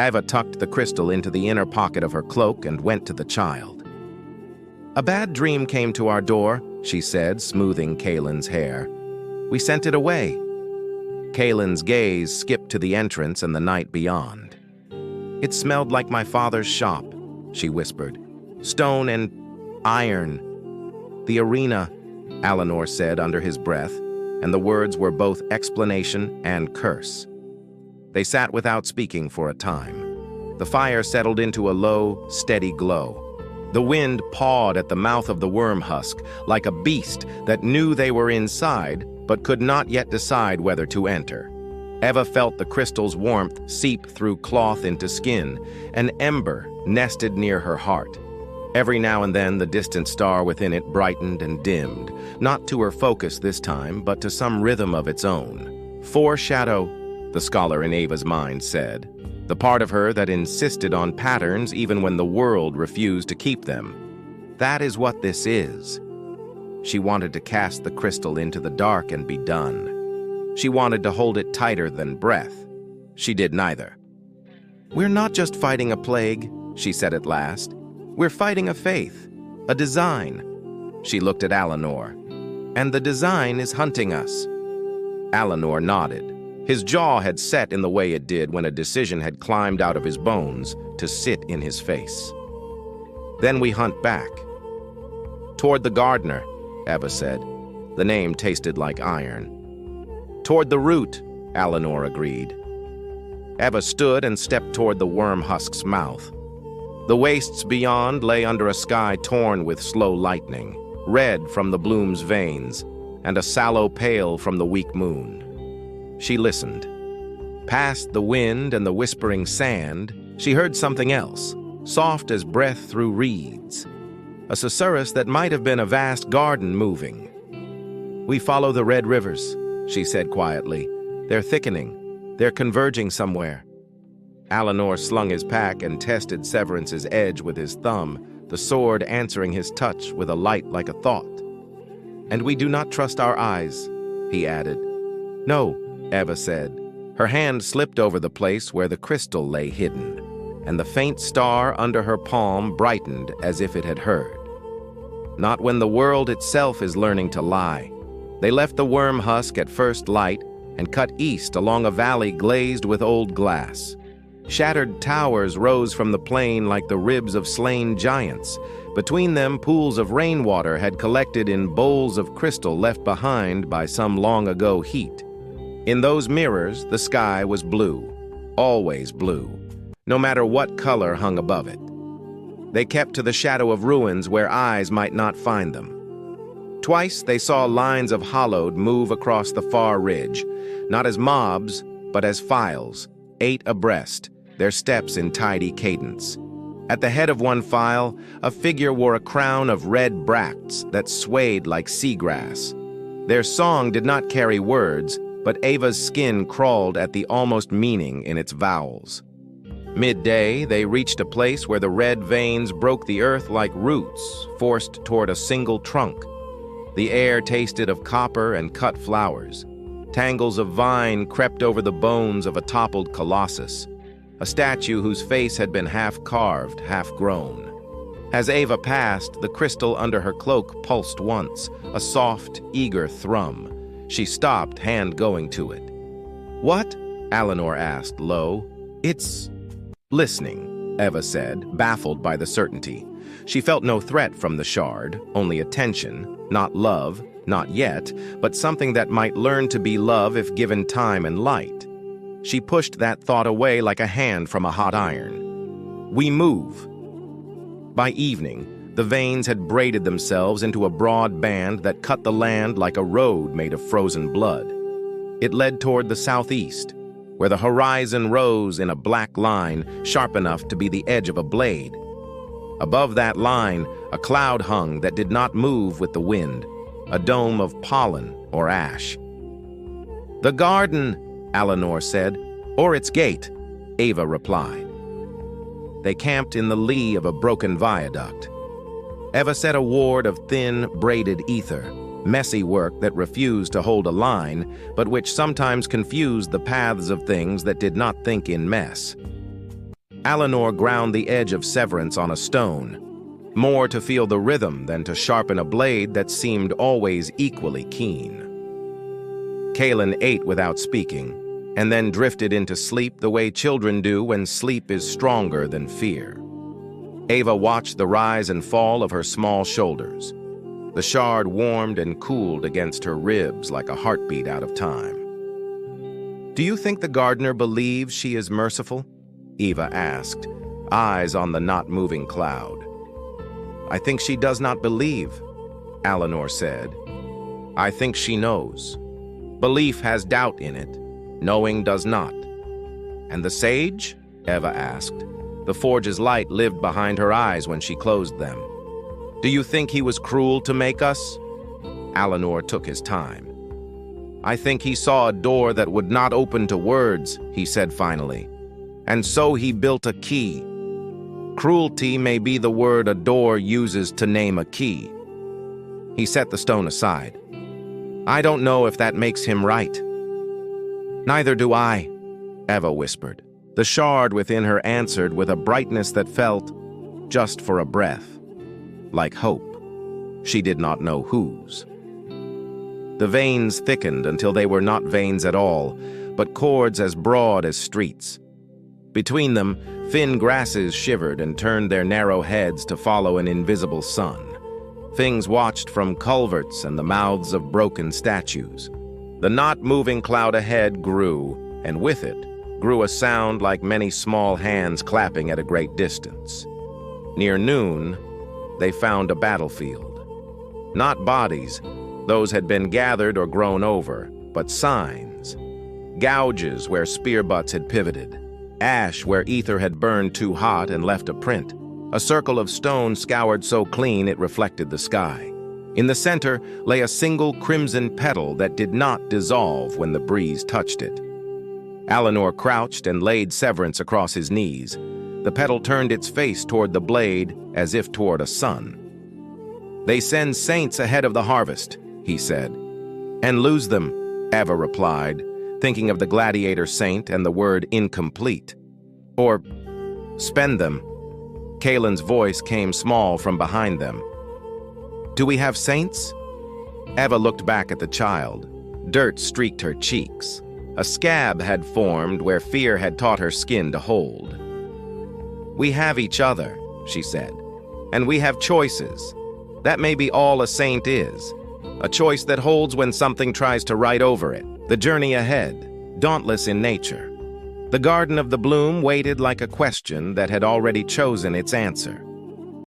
Eva tucked the crystal into the inner pocket of her cloak and went to the child. "A bad dream came to our door," she said, smoothing Kaelen's hair. "We sent it away." Kaelen's gaze skipped to the entrance and the night beyond. "It smelled like my father's shop," she whispered. "Stone and iron." "The arena," Alanoor said under his breath, and the words were both explanation and curse. They sat without speaking for a time. The fire settled into a low, steady glow. The wind pawed at the mouth of the worm husk like a beast that knew they were inside but could not yet decide whether to enter. Eva felt the crystal's warmth seep through cloth into skin, an ember nested near her heart. Every now and then the distant star within it brightened and dimmed, not to her focus this time, but to some rhythm of its own. Foreshadow, the scholar in Eva's mind said, the part of her that insisted on patterns even when the world refused to keep them. That is what this is. She wanted to cast the crystal into the dark and be done. She wanted to hold it tighter than breath. She did neither. "We're not just fighting a plague," she said at last. "We're fighting a faith, a design." She looked at Alanoor. "And the design is hunting us." Alanoor nodded. His jaw had set in the way it did when a decision had climbed out of his bones to sit in his face. "Then we hunt back." "Toward the gardener," Eva said. The name tasted like iron. "Toward the root," Alanoor agreed. Eva stood and stepped toward the worm husk's mouth. The wastes beyond lay under a sky torn with slow lightning, red from the bloom's veins, and a sallow pale from the weak moon. She listened. Past the wind and the whispering sand, she heard something else, soft as breath through reeds. A susurrus that might have been a vast garden moving. "We follow the red rivers," she said quietly. "They're thickening. They're converging somewhere." Alanoor slung his pack and tested Severance's edge with his thumb, the sword answering his touch with a light like a thought. "And we do not trust our eyes," he added. "No," Eva said. Her hand slipped over the place where the crystal lay hidden, and the faint star under her palm brightened as if it had heard. "Not when the world itself is learning to lie." They left the worm husk at first light and cut east along a valley glazed with old glass. Shattered towers rose from the plain like the ribs of slain giants. Between them, pools of rainwater had collected in bowls of crystal left behind by some long-ago heat. In those mirrors, the sky was blue, always blue, no matter what color hung above it. They kept to the shadow of ruins where eyes might not find them. Twice they saw lines of hollowed move across the far ridge, not as mobs, but as files, 8 abreast, their steps in tidy cadence. At the head of one file, a figure wore a crown of red bracts that swayed like seagrass. Their song did not carry words, but Eva's skin crawled at the almost meaning in its vowels. Midday, they reached a place where the red veins broke the earth like roots forced toward a single trunk. The air tasted of copper and cut flowers. Tangles of vine crept over the bones of a toppled colossus, a statue whose face had been half carved, half grown. As Eva passed, the crystal under her cloak pulsed once, a soft, eager thrum. She stopped, hand going to it. "What?" Alanoor asked, low. "It's listening," Eva said, baffled by the certainty. She felt no threat from the shard, only attention, not love, not yet, but something that might learn to be love if given time and light. She pushed that thought away like a hand from a hot iron. "We move." By evening, the veins had braided themselves into a broad band that cut the land like a road made of frozen blood. It led toward the southeast, where the horizon rose in a black line sharp enough to be the edge of a blade. Above that line, a cloud hung that did not move with the wind, a dome of pollen or ash. "The garden," Alanoor said, "or its gate," Eva replied. They camped in the lee of a broken viaduct. Eva set a ward of thin, braided ether, messy work that refused to hold a line, but which sometimes confused the paths of things that did not think in mess. Alanoor ground the edge of severance on a stone, more to feel the rhythm than to sharpen a blade that seemed always equally keen. Kaelen ate without speaking, and then drifted into sleep the way children do when sleep is stronger than fear. Eva watched the rise and fall of her small shoulders. The shard warmed and cooled against her ribs like a heartbeat out of time. "Do you think the gardener believes she is merciful?" Eva asked, eyes on the not-moving cloud. "I think she does not believe," Alanoor said. "I think she knows. Belief has doubt in it. Knowing does not." "And the sage?" Eva asked. The forge's light lived behind her eyes when she closed them. "Do you think he was cruel to make us?" Alanoor took his time. "I think he saw a door that would not open to words," he said finally. "And so he built a key. Cruelty may be the word a door uses to name a key." He set the stone aside. "I don't know if that makes him right." "Neither do I," Eva whispered. The shard within her answered with a brightness that felt, just for a breath, like hope. She did not know whose. The veins thickened until they were not veins at all, but cords as broad as streets. Between them, thin grasses shivered and turned their narrow heads to follow an invisible sun. Things watched from culverts and the mouths of broken statues. The not-moving cloud ahead grew, and with it grew a sound like many small hands clapping at a great distance. Near noon, they found a battlefield. Not bodies, those had been gathered or grown over, but signs. Gouges where spear butts had pivoted. Ash where ether had burned too hot and left a print. A circle of stone scoured so clean it reflected the sky. In the center lay a single crimson petal that did not dissolve when the breeze touched it. Alanoor crouched and laid severance across his knees. The petal turned its face toward the blade as if toward a sun. "They send saints ahead of the harvest," he said. "And lose them," Eva replied, thinking of the gladiator saint and the word incomplete. "Or spend them." Kaelen's voice came small from behind them. "Do we have saints?" Eva looked back at the child. Dirt streaked her cheeks. A scab had formed where fear had taught her skin to hold. "We have each other," she said, "and we have choices. That may be all a saint is. A choice that holds when something tries to ride over it. The journey ahead, dauntless in nature. The Garden of the Bloom waited like a question that had already chosen its answer.